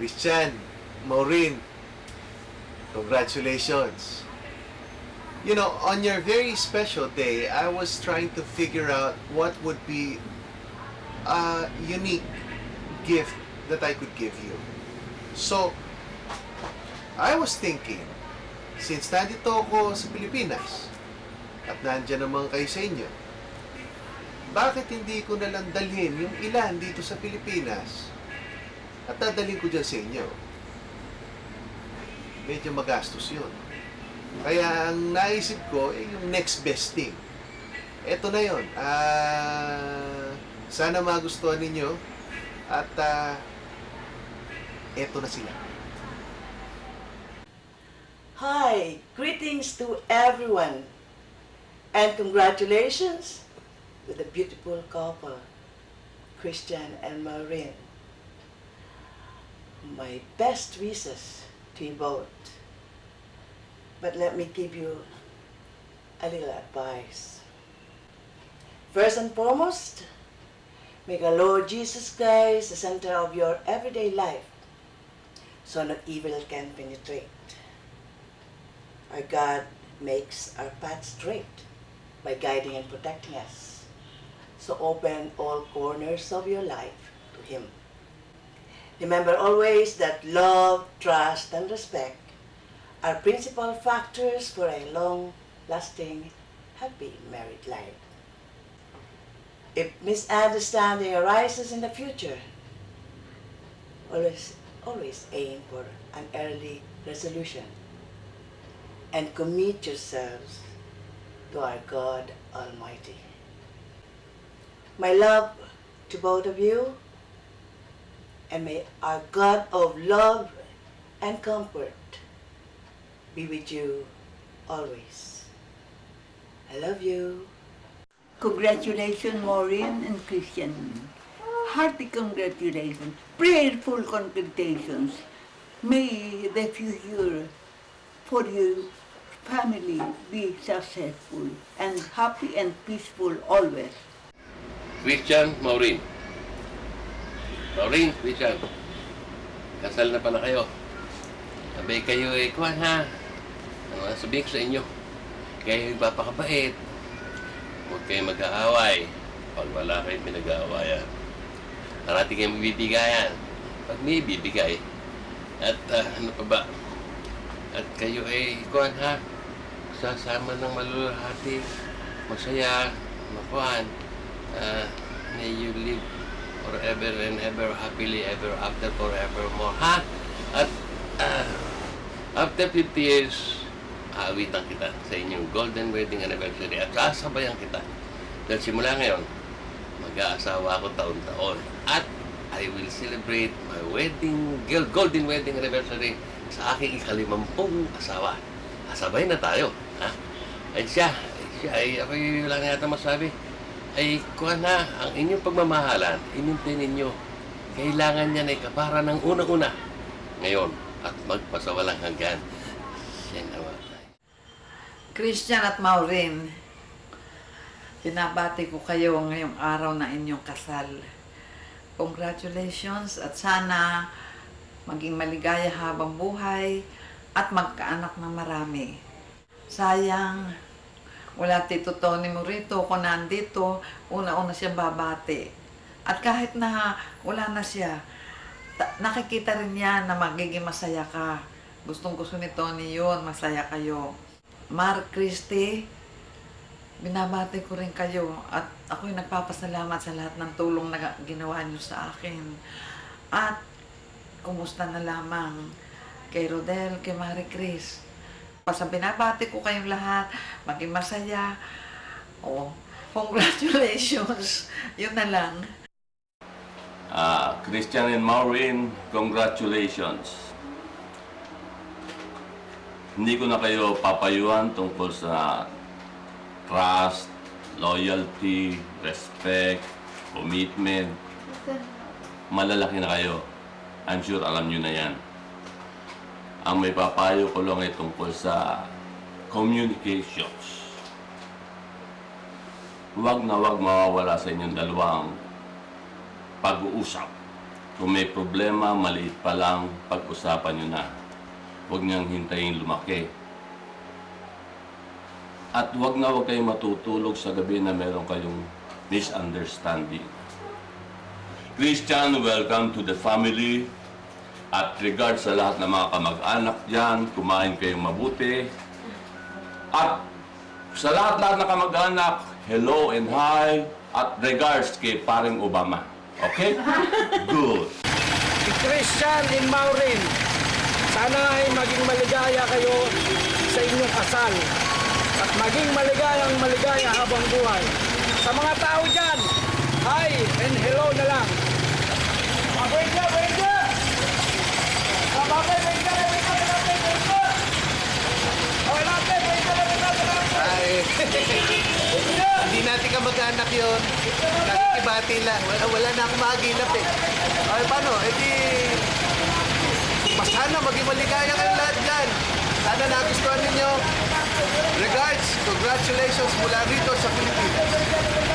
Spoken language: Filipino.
Christian, Maureen, congratulations. You know, on your very special day, I was trying to figure out what would be a unique gift that I could give you. So, I was thinking, since nandito ako sa Pilipinas, at nandyan naman kayo sa inyo, bakit hindi ko nalang dalhin yung ilan dito sa Pilipinas at dadalhin ko dyan sa inyo? Medyo magastos yun. Kaya ang naisip ko, yung next best thing. Ito na yun. Sana magustuhan ninyo. At eto na sila. Hi! Greetings to everyone. And congratulations to the beautiful couple, Christian and Maureen. My best wishes to you both. But let me give you a little advice. First and foremost, make our Lord Jesus Christ the center of your everyday life, so no evil can penetrate. Our God makes our path straight by guiding and protecting us. So open all corners of your life to Him. Remember always that love, trust, and respect are principal factors for a long-lasting, happy married life. If misunderstanding arises in the future, always aim for an early resolution and commit yourselves to our God Almighty. My love to both of you, and may our God of love and comfort be with you always. I love you. Congratulations, Maureen and Christian. Hearty congratulations. Prayerful congratulations. May the future for your family be successful and happy and peaceful always. Christian, Maureen. Maureen, Christian. Kasal na pala kayo. Sabay kayo kuhan ha. Ano sabihin ko sa inyo? Kayo magpapakabait. Huwag kayo mag-aaway. Pag wala kayong pinag-aawayan. Parati kayo magbibigayan. Pag may bibigay. At ano pa ba? At kayo kuhan ha. Sasama ng malulahati. Masaya. Makuhan. May you live forever and ever happily ever after forevermore. Ha? At after 50 years, aawitan kita sa inyong golden wedding anniversary at sasabayan kita. Dahil simula ngayon, mag-aasawa ako taon-taon at I will celebrate my golden wedding anniversary sa aking ika-50 asawa. Asabay na tayo. Ha? Ay siya ay ako yung lang yata masabi. Ay kuha na, ang inyong pagmamahalan, i-maintain ninyo. Kailangan niya na ikapara ng unang-una. Ngayon, at magpasawalang hanggan. Siya naman. Christian at Maureen, binabati ko kayo ngayong araw na inyong kasal. Congratulations at sana maging maligaya habang buhay at magkaanak na marami. Sayang, wala Tito Tony mo rito. Kung nandito, una-una siya babati. At kahit na wala na siya, nakikita rin niya na magiging masaya ka. Gustong-gusto ni Tony yun, masaya kayo. Mark, Christy, binabati ko rin kayo at ako'y nagpapasalamat sa lahat ng tulong na ginawa niyo sa akin. At kumusta na lamang kay Rodel, kay Marie Chris. Basta binabati ko kayong lahat, maging masaya. Congratulations. Yun na lang. Christian and Maureen, congratulations. Hindi ko na kayo papayuhan tungkol sa trust, loyalty, respect, commitment. Malalaki na kayo. I'm sure alam nyo na yan. Ang may papayo ko lang ay tungkol sa communications. Huwag na huwag mawawala sa inyong dalawang pag-uusap. Kung may problema, maliit pa lang, pag-usapan nyo na. Huwag niyang hintayin lumaki. At huwag kayong matutulog sa gabi na meron kayong misunderstanding. Christian, welcome to the family. At regards sa lahat ng mga kamag-anak dyan, kumain kayong mabuti. At sa lahat-lahat na kamag-anak, hello and hi. At regards kay paring Obama. Okay? Good. Si Christian and Maureen, sana ay maging maligaya kayo sa inyong kasal at maging maligaya habang buhay. Sa mga tao dyan, hi and hello na lang. Benja! Ay, hindi natin kamag-anak yun. Nakikibati lang. Wala na akong mahagilap eh. Ay, paano? Eh di... Sana maging maligaya kayo lahat dyan. Sana nagustuhan ninyo. Regards, congratulations mula rito sa Pilipinas.